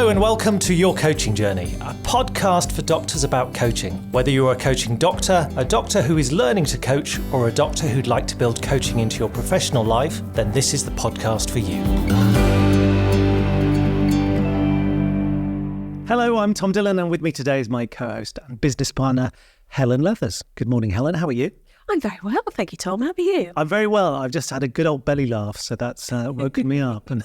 Hello and welcome to Your Coaching Journey, a podcast for doctors about coaching. Whether you're a coaching doctor, a doctor who is learning to coach, or a doctor who'd like to build coaching into your professional life, then this is the podcast for you. Hello, I'm Tom Dillon, and with me today is my co-host and business partner, Helen Leathers. Good morning, Helen. How are you? I'm very well, thank you, Tom. How are you? I'm very well. I've just had a good old belly laugh, so that's woken me up, and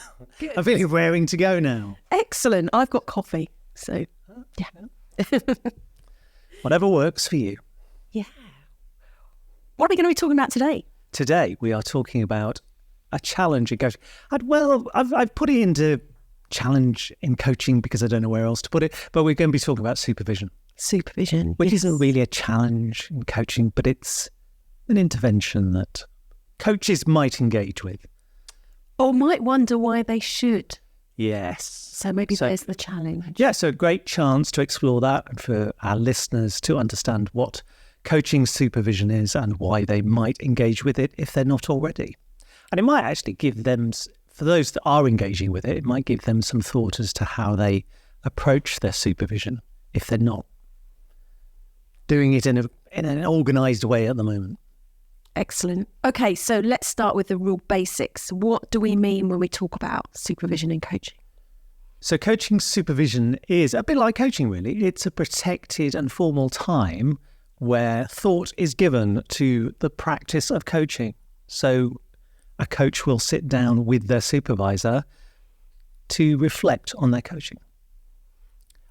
I'm feeling raring to go now. Excellent. I've got coffee, so yeah. Whatever works for you. Yeah. What are we going to be talking about today? Today we are talking about a challenge in coaching. I've put it into challenge in coaching because I don't know where else to put it, but we're going to be talking about supervision. Supervision. Which isn't really a challenge in coaching, but it's an intervention that coaches might engage with. Or might wonder why they should. Yes. So maybe there's the challenge. Yeah, so a great chance to explore that and for our listeners to understand what coaching supervision is and why they might engage with it if they're not already. And it might actually give them, for those that are engaging with it, it might give them some thought as to how they approach their supervision if they're not doing it in an organised way at the moment. Excellent. Okay, so let's start with the real basics. What do we mean when we talk about supervision in coaching? So coaching supervision is a bit like coaching, really. It's a protected and formal time where thought is given to the practice of coaching. So a coach will sit down with their supervisor to reflect on their coaching.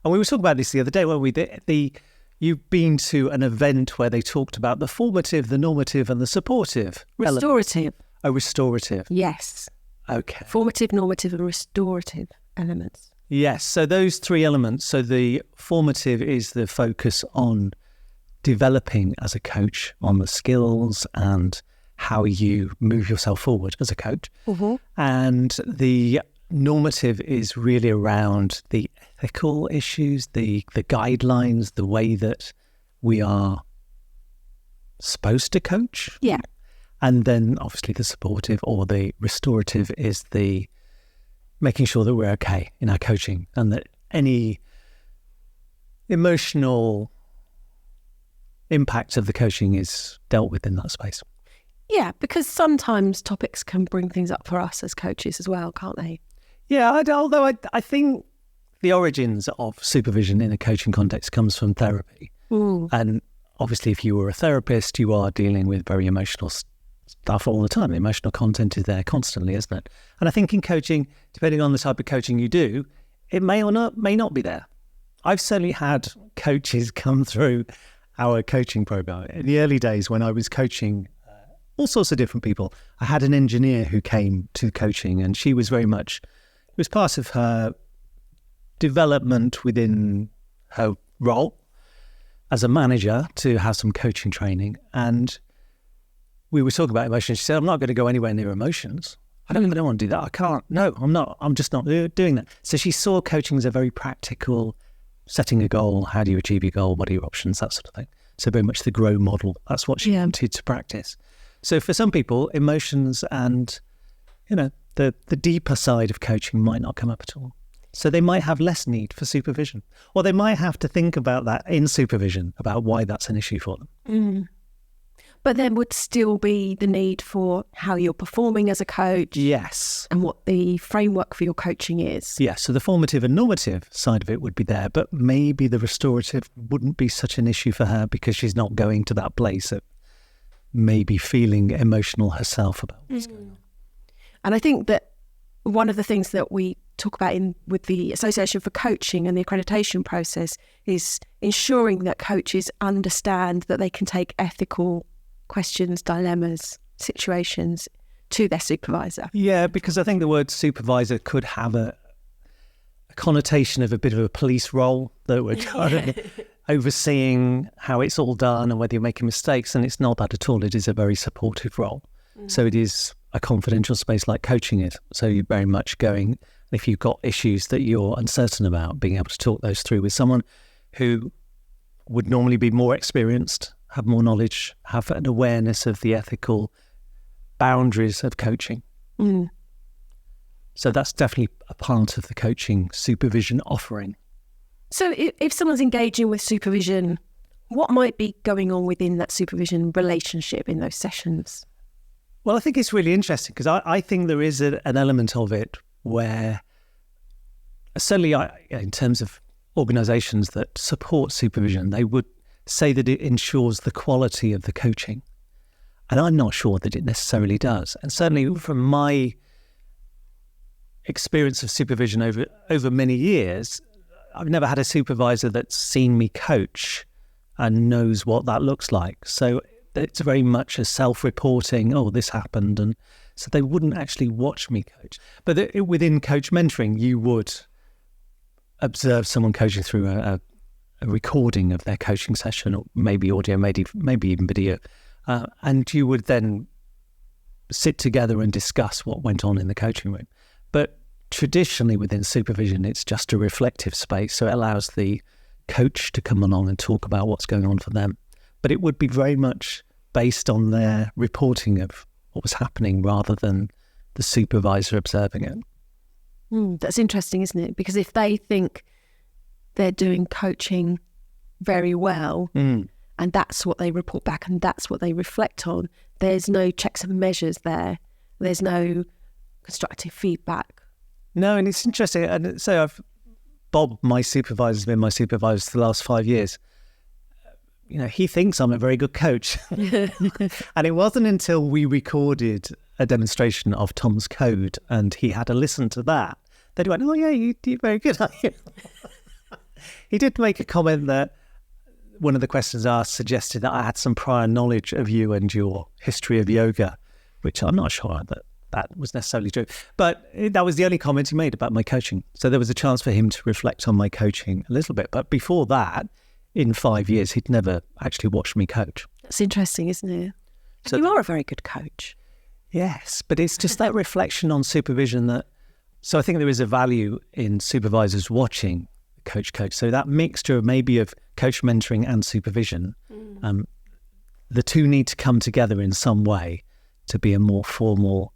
And we were talking about this the other day, weren't we? You've been to an event where they talked about the formative, the normative, and the supportive. Restorative. Oh, restorative. Yes. Okay. Formative, normative, and restorative elements. Yes. So those three elements. So the formative is the focus on developing as a coach, on the skills and how you move yourself forward as a coach. Mm-hmm. And the normative is really around the ethical issues, the guidelines, the way that we are supposed to coach. Yeah. And then obviously the supportive or the restorative is the making sure that we're okay in our coaching and that any emotional impact of the coaching is dealt with in that space. Yeah, because sometimes topics can bring things up for us as coaches as well, can't they? Yeah, although I think the origins of supervision in a coaching context comes from therapy. Mm. And obviously, if you were a therapist, you are dealing with very emotional stuff all the time. The emotional content is there constantly, isn't it? And I think in coaching, depending on the type of coaching you do, it may not be there. I've certainly had coaches come through our coaching program. In the early days when I was coaching all sorts of different people, I had an engineer who came to coaching, and she was very much, it was part of her development within her role as a manager to have some coaching training. And we were talking about emotions. She said, I'm not going to go anywhere near emotions. I don't want to do that. I can't. No, I'm not. I'm just not doing that. So she saw coaching as a very practical, setting a goal. How do you achieve your goal? What are your options? That sort of thing. So very much the grow model. That's what she wanted to practice. So for some people, emotions and, the deeper side of coaching might not come up at all. So they might have less need for supervision, or they might have to think about that in supervision, about why that's an issue for them. Mm. But there would still be the need for how you're performing as a coach. Yes. And what the framework for your coaching is. Yes, so the formative and normative side of it would be there, but maybe the restorative wouldn't be such an issue for her because she's not going to that place of maybe feeling emotional herself about what's going on. And I think that one of the things that we talk about with the Association for Coaching and the accreditation process is ensuring that coaches understand that they can take ethical questions, dilemmas, situations to their supervisor. Yeah, because I think the word supervisor could have a connotation of a bit of a police role, that we're kind of overseeing how it's all done and whether you're making mistakes, and it's not that at all. It is a very supportive role. So it is a confidential space like coaching is. So you're very much going, if you've got issues that you're uncertain about, being able to talk those through with someone who would normally be more experienced, have more knowledge, have an awareness of the ethical boundaries of coaching. Mm. So that's definitely a part of the coaching supervision offering. So if someone's engaging with supervision, what might be going on within that supervision relationship in those sessions? Well, I think it's really interesting because I think there is an element of it where certainly in terms of organisations that support supervision, they would say that it ensures the quality of the coaching. And I'm not sure that it necessarily does. And certainly from my experience of supervision over many years, I've never had a supervisor that's seen me coach and knows what that looks like. So it's very much a self-reporting, oh, this happened. And so they wouldn't actually watch me coach. But within coach mentoring, you would observe someone coaching through a recording of their coaching session, or maybe audio, maybe even video. And you would then sit together and discuss what went on in the coaching room. But traditionally within supervision, it's just a reflective space. So it allows the coach to come along and talk about what's going on for them. But it would be very much based on their reporting of what was happening rather than the supervisor observing it. That's interesting, isn't it? Because if they think they're doing coaching very well, and that's what they report back and that's what they reflect on, there's no checks and measures there. There's no constructive feedback. No, and it's interesting. And so Bob, my supervisor, has been my supervisor for the last 5 years. You know, he thinks I'm a very good coach. And it wasn't until we recorded a demonstration of Tom's code and he had to listen to that he went, oh yeah, you're very good, aren't you? He did make a comment that one of the questions asked suggested that I had some prior knowledge of you and your history of yoga, which I'm not sure that was necessarily true. But that was the only comment he made about my coaching. So there was a chance for him to reflect on my coaching a little bit. But before that, in 5 years, he'd never actually watched me coach. That's interesting, isn't it? So you are a very good coach. Yes, but it's just that reflection on supervision that... So I think there is a value in supervisors watching coach. So that mixture maybe of coach mentoring and supervision, the two need to come together in some way to be a more formal,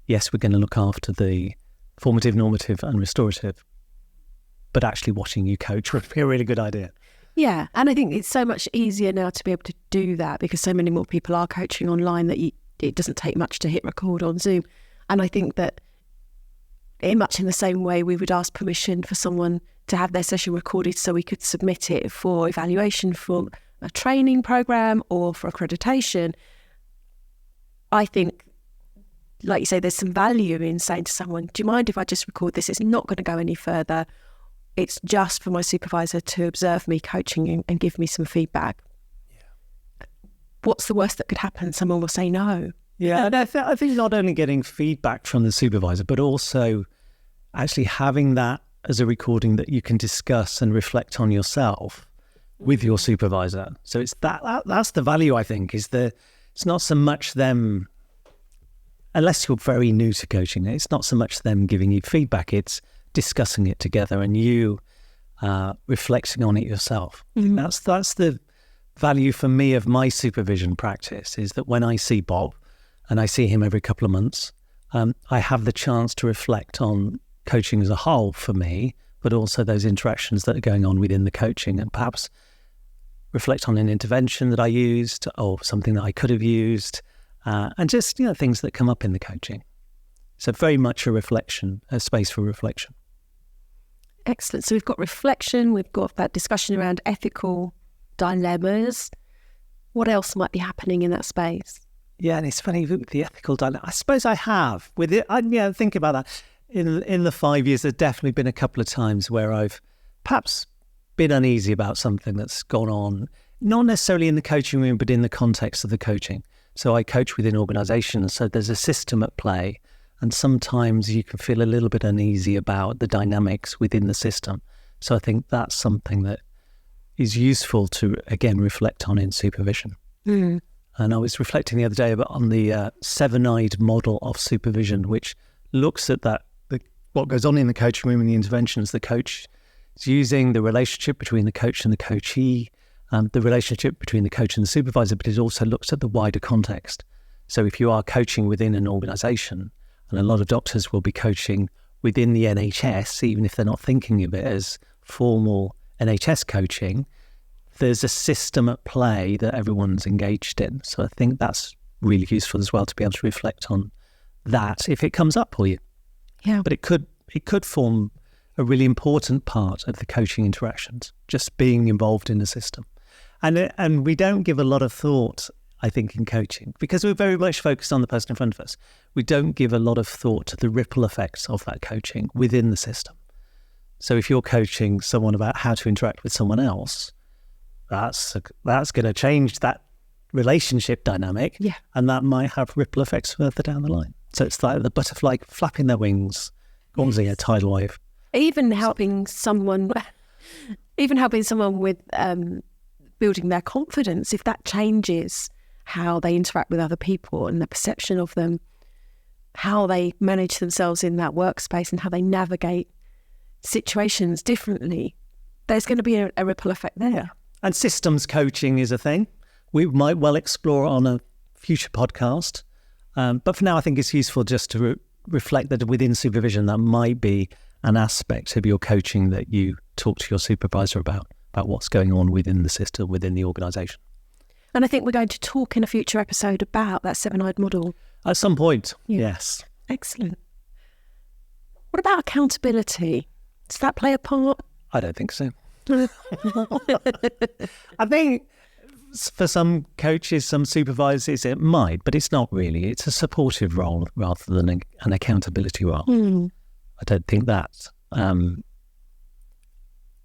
yes, we're going to look after the formative, normative and restorative, but actually watching you coach would be a really good idea. Yeah, and I think it's so much easier now to be able to do that because so many more people are coaching online that it doesn't take much to hit record on Zoom. And I think that much in the same way we would ask permission for someone to have their session recorded so we could submit it for evaluation for a training program or for accreditation. I think, like you say, there's some value in saying to someone, do you mind if I just record this? It's not going to go any further. It's just for my supervisor to observe me coaching and give me some feedback. Yeah. What's the worst that could happen? Someone will say no. Yeah, and I think not only getting feedback from the supervisor, but also actually having that as a recording that you can discuss and reflect on yourself with your supervisor. So it's that's the value, I think, it's not so much them, unless you're very new to coaching, it's not so much them giving you feedback, it's discussing it together and you reflecting on it yourself. Mm-hmm. That's the value for me of my supervision practice, is that when I see Bob, and I see him every couple of months, I have the chance to reflect on coaching as a whole for me, but also those interactions that are going on within the coaching, and perhaps reflect on an intervention that I used or something that I could have used, and just things that come up in the coaching. So very much a reflection, a space for reflection. Excellent. So we've got reflection, we've got that discussion around ethical dilemmas. What else might be happening in that space? Yeah, and it's funny with the ethical dilemma. I suppose I have with it. Think about that. In the 5 years, there's definitely been a couple of times where I've perhaps been uneasy about something that's gone on, not necessarily in the coaching room, but in the context of the coaching. So I coach within organisations, so there's a system at play, and sometimes you can feel a little bit uneasy about the dynamics within the system. So I think that's something that is useful to, again, reflect on in supervision. Mm. And I was reflecting the other day on the seven-eyed model of supervision, which looks at what goes on in the coaching room and the interventions the coach is using, the relationship between the coach and the coachee, the relationship between the coach and the supervisor, but it also looks at the wider context. So if you are coaching within an organisation, and a lot of doctors will be coaching within the NHS, even if they're not thinking of it as formal NHS coaching, there's a system at play that everyone's engaged in. So I think that's really useful as well to be able to reflect on that if it comes up for you. Yeah. But it could form a really important part of the coaching interactions, just being involved in the system. And we don't give a lot of thought, I think, in coaching, because we're very much focused on the person in front of us. We don't give a lot of thought to the ripple effects of that coaching within the system. So if you're coaching someone about how to interact with someone else, that's going to change that relationship dynamic, and that might have ripple effects further down the line. So it's like the butterfly flapping their wings, causing a tidal wave. Even helping someone with building their confidence, if that changes how they interact with other people and the perception of them, how they manage themselves in that workspace and how they navigate situations differently, there's going to be a ripple effect there. Yeah. And systems coaching is a thing. We might well explore on a future podcast. But for now, I think it's useful just to reflect that within supervision, that might be an aspect of your coaching that you talk to your supervisor about what's going on within the system, within the organisation. And I think we're going to talk in a future episode about that seven-eyed model. At some point, yes. Excellent. What about accountability? Does that play a part? I don't think so. I think for some coaches, some supervisors, it might, but it's not really. It's a supportive role rather than an accountability role. I don't think that.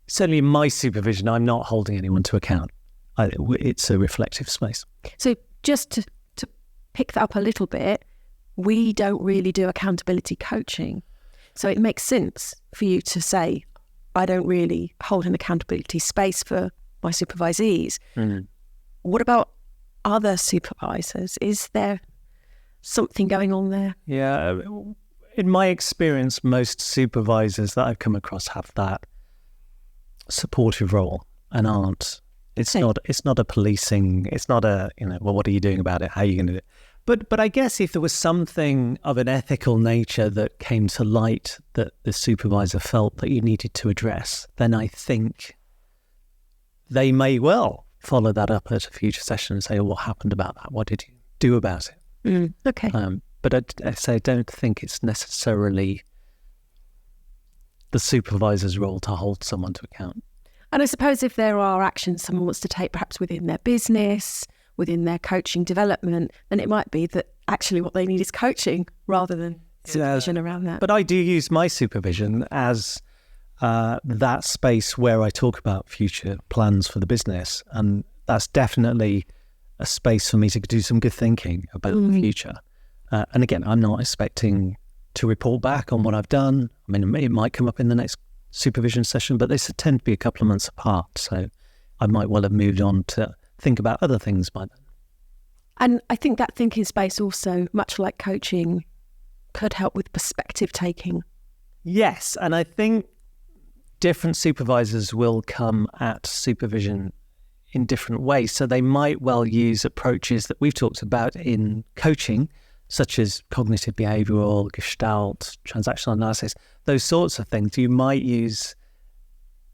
Certainly in my supervision, I'm not holding anyone to account. It's a reflective space. So just to pick that up a little bit, we don't really do accountability coaching. So it makes sense for you to say, I don't really hold an accountability space for my supervisees. What about other supervisors? Is there something going on there? Yeah. In my experience, most supervisors that I've come across have that supportive role and aren't. It's not a policing. It's not a, well, what are you doing about it? How are you going to do it? But I guess if there was something of an ethical nature that came to light that the supervisor felt that you needed to address, then I think they may well follow that up at a future session and say, what happened about that? What did you do about it? Okay. But I don't think it's necessarily the supervisor's role to hold someone to account. And I suppose if there are actions someone wants to take, perhaps within their business, within their coaching development, then it might be that actually what they need is coaching rather than supervision around that. But I do use my supervision as that space where I talk about future plans for the business. And that's definitely a space for me to do some good thinking about the future. And again, I'm not expecting to report back on what I've done. I mean, it might come up in the next supervision session, but they tend to be a couple of months apart. So I might well have moved on to think about other things by then. And I think that thinking space also, much like coaching, could help with perspective taking. Yes, and I think different supervisors will come at supervision in different ways. So they might well use approaches that we've talked about in coaching, such as cognitive behavioural, gestalt, transactional analysis, those sorts of things. You might use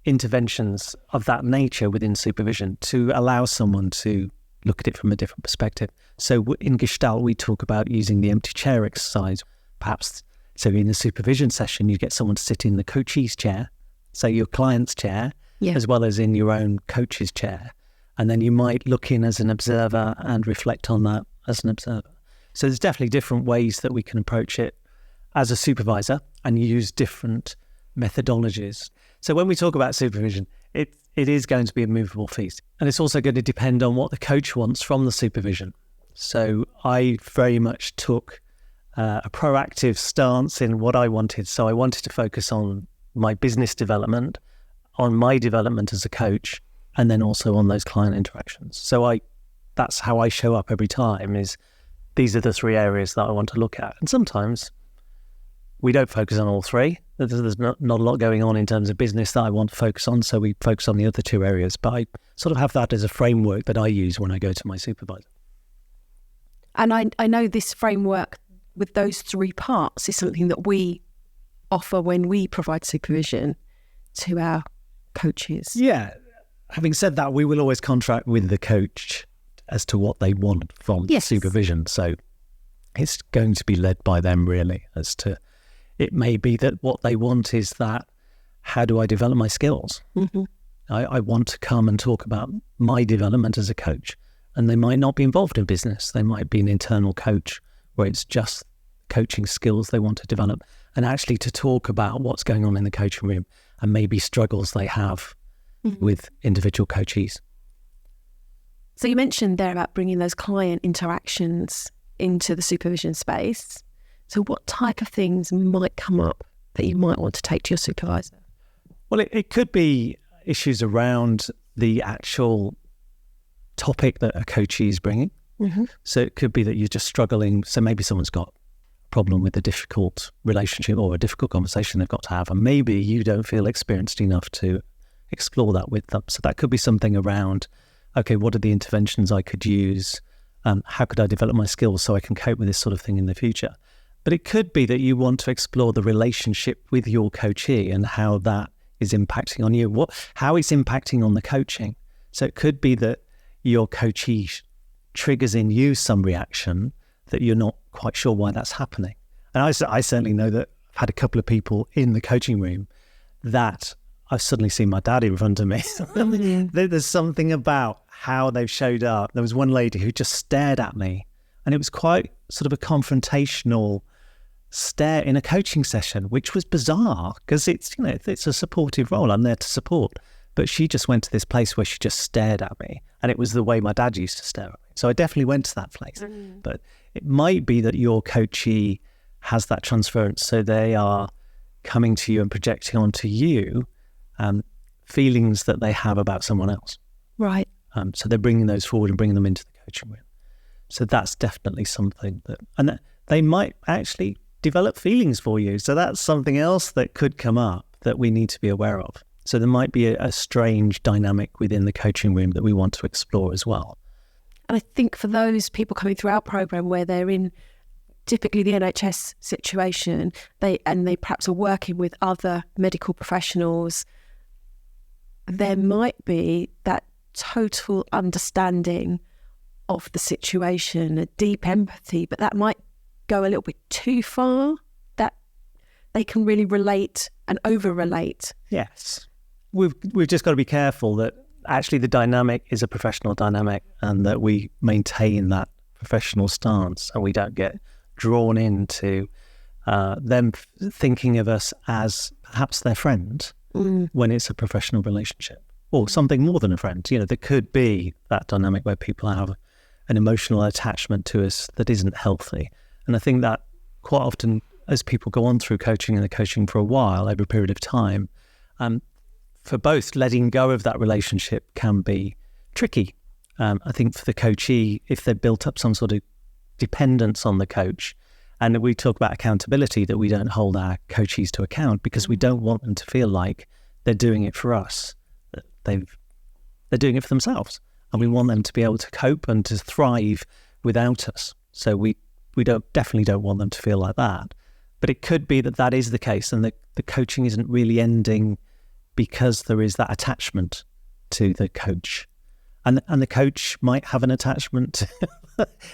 interventions of that nature within supervision to allow someone to look at it from a different perspective. So in Gestalt, we talk about using the empty chair exercise. Perhaps, so in the supervision session, you get someone to sit in the coachees chair, so your client's chair, as well as in your own coach's chair. And then you might look in as an observer and reflect on that as an observer. So there's definitely different ways that we can approach it as a supervisor and use different methodologies. So when we talk about supervision, it is going to be a movable feast. And it's also going to depend on what the coach wants from the supervision. So I very much took a proactive stance in what I wanted. So I wanted to focus on my business development, on my development as a coach, and then also on those client interactions. So that's how I show up every time, is these are the three areas that I want to look at. And sometimes we don't focus on all three. There's not a lot going on in terms of business that I want to focus on, so we focus on the other two areas. But I sort of have that as a framework that I use when I go to my supervisor. And I know this framework with those three parts is something that we offer when we provide supervision to our coaches? Yeah. Having said that, we will always contract with the coach as to what they want from supervision. So it's going to be led by them really as to, it may be that what they want is that, how do I develop my skills? Mm-hmm. I want to come and talk about my development as a coach. And they might not be involved in business. They might be an internal coach where it's just coaching skills they want to develop, and actually to talk about what's going on in the coaching room and maybe struggles they have with individual coachees. So you mentioned there about bringing those client interactions into the supervision space. So what type of things might come up that you might want to take to your supervisor? Well, it could be issues around the actual topic that a coachee is bringing. Mm-hmm. So it could be that you're just struggling. So maybe someone's got a problem with a difficult relationship or a difficult conversation they've got to have, and maybe you don't feel experienced enough to explore that with them. So that could be something around, okay, what are the interventions I could use? How could I develop my skills so I can cope with this sort of thing in the future? But it could be that you want to explore the relationship with your coachee and how that is impacting on you, how it's impacting on the coaching. So it could be that your coachee triggers in you some reaction that you're not quite sure why that's happening. And I certainly know that I've had a couple of people in the coaching room that I've suddenly seen my dad in front of me. There's something about how they've showed up. There was one lady who just stared at me, and it was quite sort of a confrontational stare in a coaching session, which was bizarre because it's a supportive role. I'm there to support. But she just went to this place where she just stared at me, and it was the way my dad used to stare at me. So I definitely went to that place. But it might be that your coachee has that transference, so they are coming to you and projecting onto you feelings that they have about someone else. Right. So they're bringing those forward and bringing them into the coaching room. So that's definitely something and they might actually develop feelings for you. So that's something else that could come up that we need to be aware of. So there might be a strange dynamic within the coaching room that we want to explore as well. And I think for those people coming through our program where they're in typically the NHS situation, they perhaps are working with other medical professionals, there might be that total understanding of the situation, a deep empathy, but that might go a little bit too far, that they can really relate and over-relate. Yes. We've just got to be careful that actually the dynamic is a professional dynamic and that we maintain that professional stance and we don't get drawn into them thinking of us as perhaps their friend when it's a professional relationship or something more than a friend. There could be that dynamic where people have an emotional attachment to us that isn't healthy. And I think that quite often as people go on through coaching and they're coaching for a while, over a period of time, for both, letting go of that relationship can be tricky. I think for the coachee, if they've built up some sort of dependence on the coach, and we talk about accountability, that we don't hold our coachees to account because we don't want them to feel like they're doing it for us, that they're doing it for themselves. And we want them to be able to cope and to thrive without us. So we definitely don't want them to feel like that. But it could be that that is the case and the coaching isn't really ending because there is that attachment to the coach. And the coach might have an attachment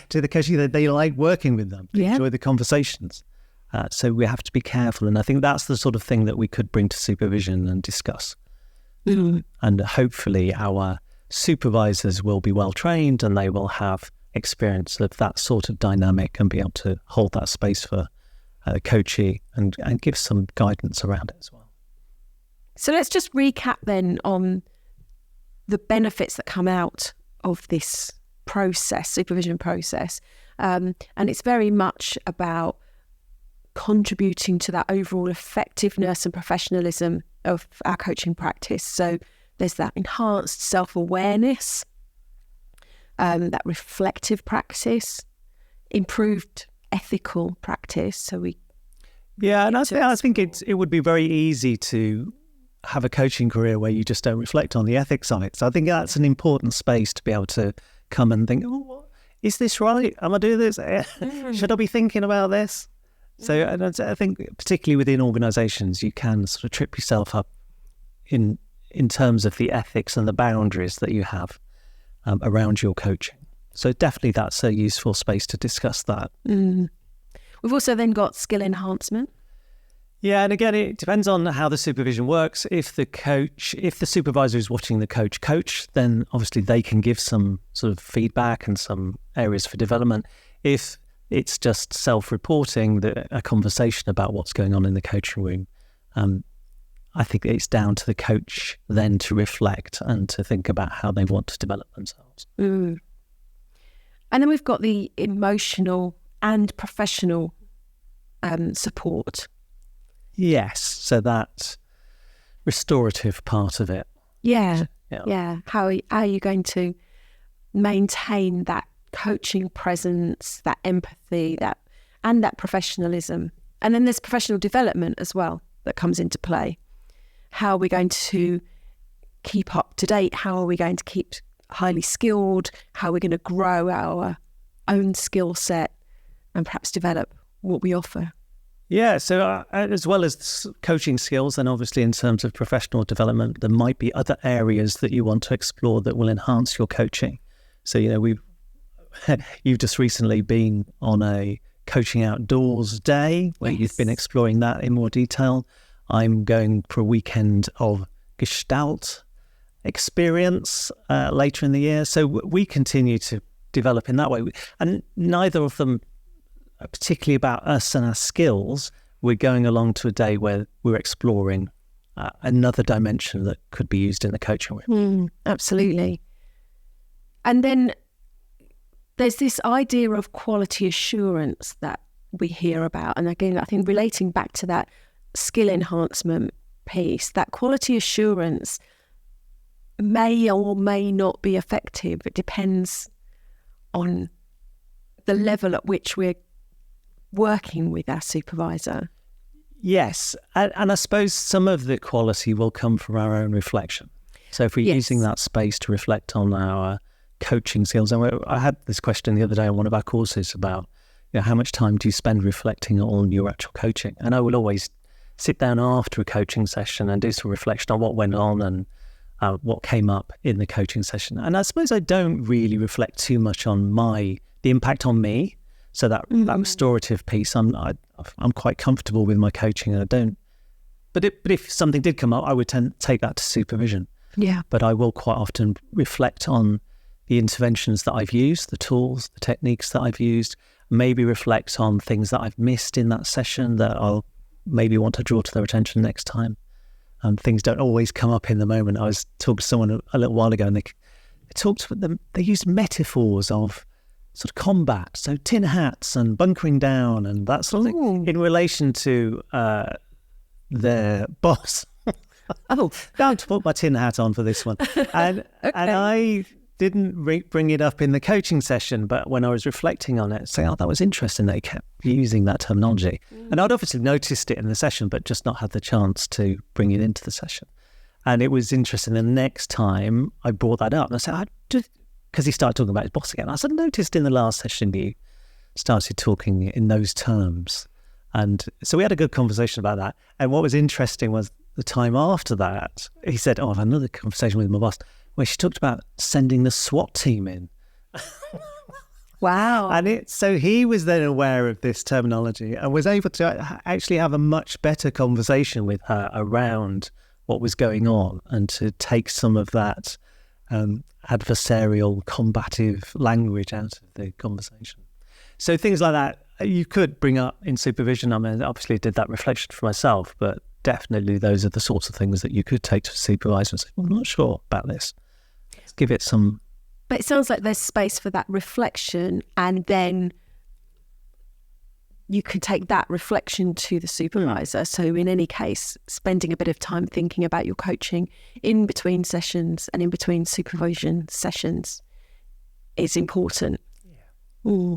to the coach. They like working with them, enjoy the conversations. So we have to be careful. And I think that's the sort of thing that we could bring to supervision and discuss. And hopefully our supervisors will be well trained and they will have experience of that sort of dynamic and be able to hold that space for the coachee and give some guidance around it as well. So let's just recap then on the benefits that come out of this process, supervision process. And it's very much about contributing to that overall effectiveness and professionalism of our coaching practice. So there's that enhanced self-awareness, that reflective practice, improved ethical practice. So and I think it would be very easy to have a coaching career where you just don't reflect on the ethics of it. So I think that's an important space to be able to come and think, is this right? Am I doing this? Should I be thinking about this? So and I think particularly within organisations, you can sort of trip yourself up in terms of the ethics and the boundaries that you have around your coaching. So definitely that's a useful space to discuss that. We've also then got skill enhancement. Yeah, and again, it depends on how the supervision works. If the supervisor is watching the coach, then obviously they can give some sort of feedback and some areas for development. If it's just self-reporting, a conversation about what's going on in the coaching room, I think it's down to the coach then to reflect and to think about how they want to develop themselves. And then we've got the emotional and professional support. Yes, so that restorative part of it. Yeah. How are you going to maintain that coaching presence, that empathy, and that professionalism? And then there's professional development as well that comes into play. How are we going to keep up to date? How are we going to keep highly skilled? How are we going to grow our own skill set and perhaps develop what we offer? Yeah, so as well as coaching skills, and obviously in terms of professional development, there might be other areas that you want to explore that will enhance your coaching. So, you've just recently been on a coaching outdoors day where you've been exploring that in more detail. I'm going for a weekend of Gestalt experience later in the year. So we continue to develop in that way. And neither of them particularly about us and our skills. We're going along to a day where we're exploring another dimension that could be used in the coaching room. Absolutely. And then there's this idea of quality assurance that we hear about. And again, I think relating back to that skill enhancement piece, that quality assurance may or may not be effective. It depends on the level at which we're working with our supervisor. Yes, and I suppose some of the quality will come from our own reflection. So if we're using that space to reflect on our coaching skills, and I had this question the other day on one of our courses about how much time do you spend reflecting on your actual coaching? And I will always sit down after a coaching session and do some reflection on what went on and what came up in the coaching session. And I suppose I don't really reflect too much on the impact on me. So that restorative piece, I'm quite comfortable with my coaching, and I don't. But if something did come up, I would take that to supervision. Yeah. But I will quite often reflect on the interventions that I've used, the tools, the techniques that I've used. Maybe reflect on things that I've missed in that session that I'll maybe want to draw to their attention next time. Things don't always come up in the moment. I was talking to someone a little while ago, and they used metaphors of sort of combat, so tin hats and bunkering down and that sort of thing in relation to their boss. I'm going to put my tin hat on for this one. And I didn't bring it up in the coaching session, but when I was reflecting on it, saying, that was interesting they kept using that terminology. And I'd obviously noticed it in the session, but just not had the chance to bring it into the session. And it was interesting. The next time I brought that up, and I said, because he started talking about his boss again. I said, noticed in the last session you started talking in those terms. And so we had a good conversation about that. And what was interesting was the time after that, he said, I've had another conversation with my boss where she talked about sending the SWAT team in. Wow. And so he was then aware of this terminology and was able to actually have a much better conversation with her around what was going on and to take some of that adversarial, combative language out of the conversation. So things like that you could bring up in supervision. I mean, obviously I did that reflection for myself, but definitely those are the sorts of things that you could take to a supervisor and say, I'm not sure about this. Let's give it some... But it sounds like there's space for that reflection, and then you can take that reflection to the supervisor. So in any case, spending a bit of time thinking about your coaching in between sessions and in between supervision sessions is important. Yeah.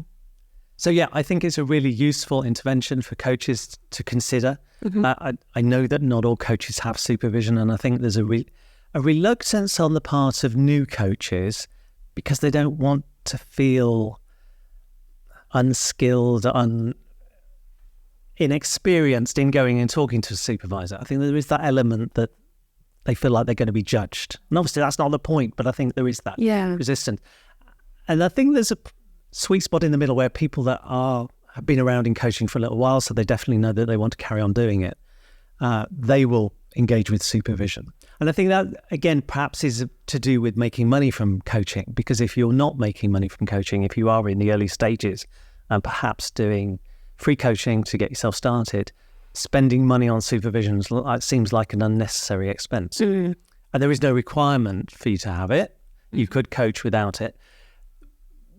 So yeah, I think it's a really useful intervention for coaches to consider. I know that not all coaches have supervision, and I think there's a reluctance on the part of new coaches because they don't want to feel unskilled, inexperienced in going and talking to a supervisor. I think there is that element that they feel like they're going to be judged. And obviously that's not the point, but I think there is that resistance. And I think there's a sweet spot in the middle where people that have been around in coaching for a little while, so they definitely know that they want to carry on doing it. They will engage with supervision. And I think that, again, perhaps is to do with making money from coaching, because if you're not making money from coaching, if you are in the early stages and perhaps doing free coaching to get yourself started, spending money on supervision seems like an unnecessary expense. And there is no requirement for you to have it. You could coach without it.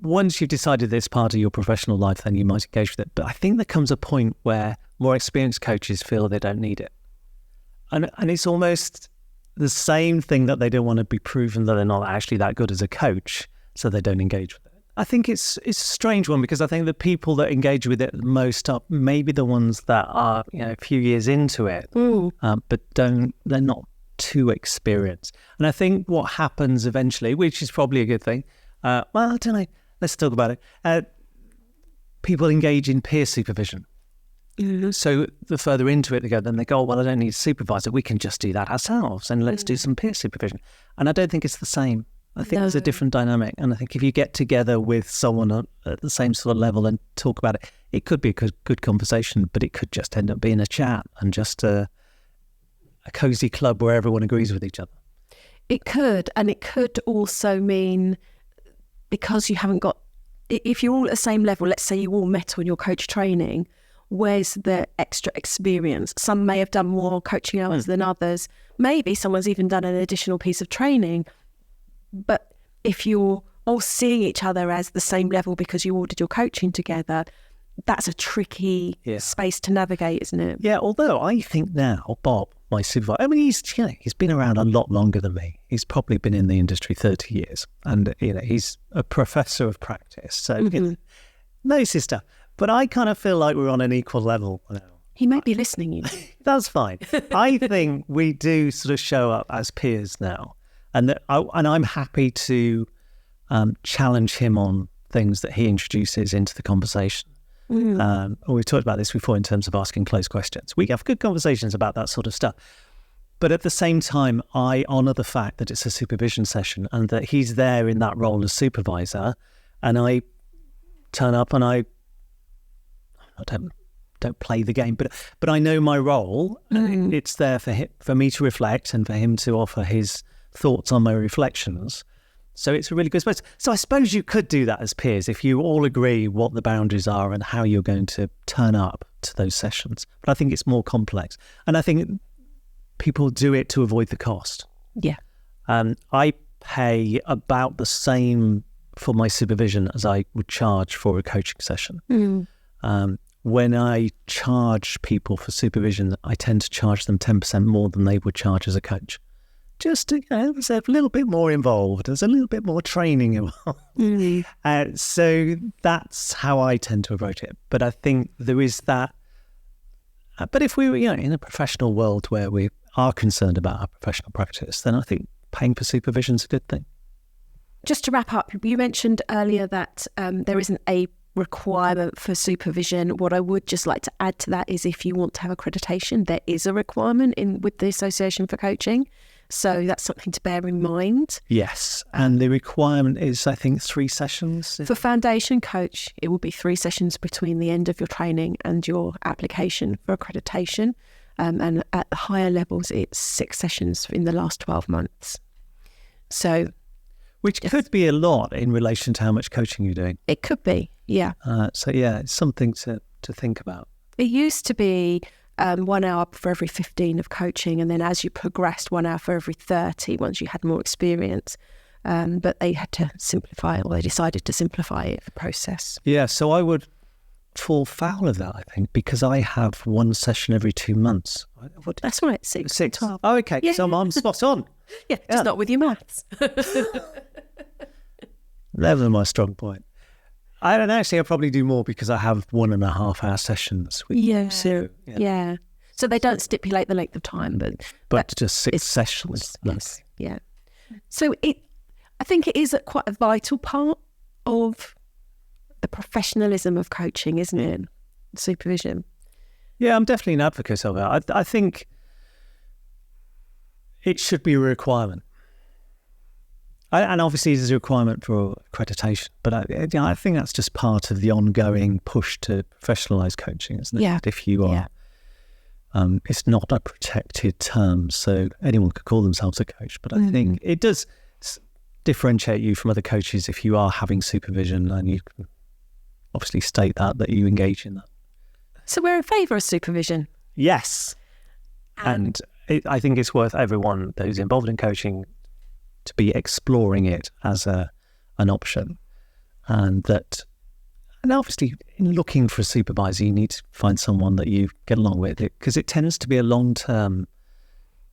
Once you've decided that it's part of your professional life, then you might engage with it. But I think there comes a point where more experienced coaches feel they don't need it. And it's almost the same thing that they don't want to be proven that they're not actually that good as a coach, so they don't engage with it. I think it's a strange one, because I think the people that engage with it the most are maybe the ones that are a few years into it, but they're not too experienced. And I think what happens eventually, which is probably a good thing, well, I don't know, let's talk about it. People engage in peer supervision. So the further into it they go, then they go, oh, well, I don't need a supervisor. We can just do that ourselves, and let's do some peer supervision. And I don't think it's the same. I think it's a different dynamic. And I think if you get together with someone at the same sort of level and talk about it, it could be a good conversation, but it could just end up being a chat and just a cozy club where everyone agrees with each other. It could. And it could also mean, because you haven't got, if you're all at the same level, let's say you all met on your coach training, where's the extra experience? Some may have done more coaching hours than others. Maybe someone's even done an additional piece of training. But if you're all seeing each other as the same level because you all did your coaching together, that's a tricky space to navigate, isn't it? Yeah, although I think now, Bob, my supervisor, I mean, he's been around a lot longer than me. He's probably been in the industry 30 years. And, he's a professor of practice. So, knows his stuff. But I kind of feel like we're on an equal level now. He might be listening. That's fine. I think we do sort of show up as peers now. And I'm happy to challenge him on things that he introduces into the conversation. We've talked about this before in terms of asking closed questions. We have good conversations about that sort of stuff. But at the same time, I honour the fact that it's a supervision session and that he's there in that role as supervisor. And I turn up and I don't play the game, but I know my role. It's there for me to reflect and for him to offer his thoughts on my reflections. So it's a really good space. So I suppose you could do that as peers if you all agree what the boundaries are and how you're going to turn up to those sessions. But I think it's more complex. And I think people do it to avoid the cost. Yeah. I pay about the same for my supervision as I would charge for a coaching session. When I charge people for supervision, I tend to charge them 10% more than they would charge as a coach. Just to, there's a little bit more involved. There's a little bit more training involved. So that's how I tend to approach it. But I think there is that. But if we were in a professional world where we are concerned about our professional practice, then I think paying for supervision is a good thing. Just to wrap up, you mentioned earlier that there isn't a requirement for supervision. What I would just like to add to that is if you want to have accreditation, there is a requirement with the Association for Coaching. So that's something to bear in mind. Yes. And the requirement is, I think, 3 sessions. For foundation coach, it will be 3 sessions between the end of your training and your application for accreditation. And at the higher levels, it's 6 sessions in the last 12 months. So, which could be a lot in relation to how much coaching you're doing. It could be, yeah. It's something to think about. It used to be 1 hour for every 15 of coaching, and then as you progressed, 1 hour for every 30 once you had more experience. But they had to simplify it, or they decided to simplify it, the process. Yeah, so I would fall foul of that, I think, because I have 1 session every 2 months. That's right, 6. 12. Oh, okay, yeah. So I'm spot on. Just not with your maths. Never my strong point. I don't know, actually, I'll probably do more because I have 1.5 hour sessions. Yeah. So they don't stipulate the length of time, but just 6 sessions. Yes. Yeah. So I think it is quite a vital part of the professionalism of coaching, isn't it? Supervision. Yeah, I'm definitely an advocate of it. I think it should be a requirement. And obviously there's a requirement for accreditation, but I think that's just part of the ongoing push to professionalise coaching, isn't it? Yeah. If you are, it's not a protected term, so anyone could call themselves a coach, but I think it does differentiate you from other coaches if you are having supervision, and you can obviously state that you engage in that. So we're in favour of supervision? Yes. And I think it's worth everyone who's involved in coaching to be exploring it as an option, and obviously in looking for a supervisor, you need to find someone that you get along with, because it tends to be a long-term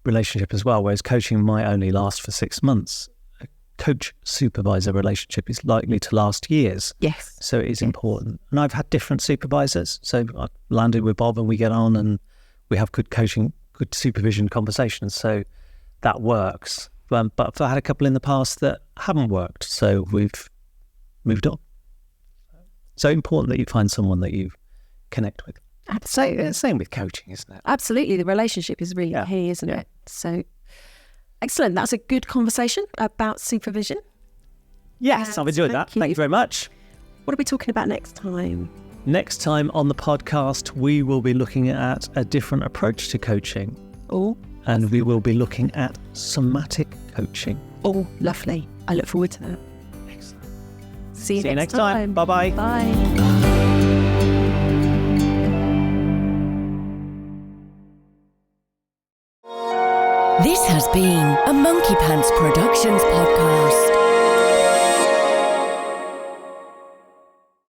relationship as well, whereas coaching might only last for 6 months. A coach-supervisor relationship is likely to last years. Yes. So it is important. And I've had different supervisors. So I landed with Bob and we get on and we have good coaching, good supervision conversations. So that works. But I've had a couple in the past that haven't worked. So we've moved on. So important that you find someone that you connect with. Absolutely. Same with coaching, isn't it? Absolutely. The relationship is really key, isn't it? So excellent. That's a good conversation about supervision. Yes, I've enjoyed that. Thank you very much. What are we talking about next time? Next time on the podcast, we will be looking at a different approach to coaching. Oh. And we will be looking at somatic coaching. Oh, lovely. I look forward to that. Excellent. See you next time. Bye-bye. Bye. This has been a Monkey Pants Productions podcast.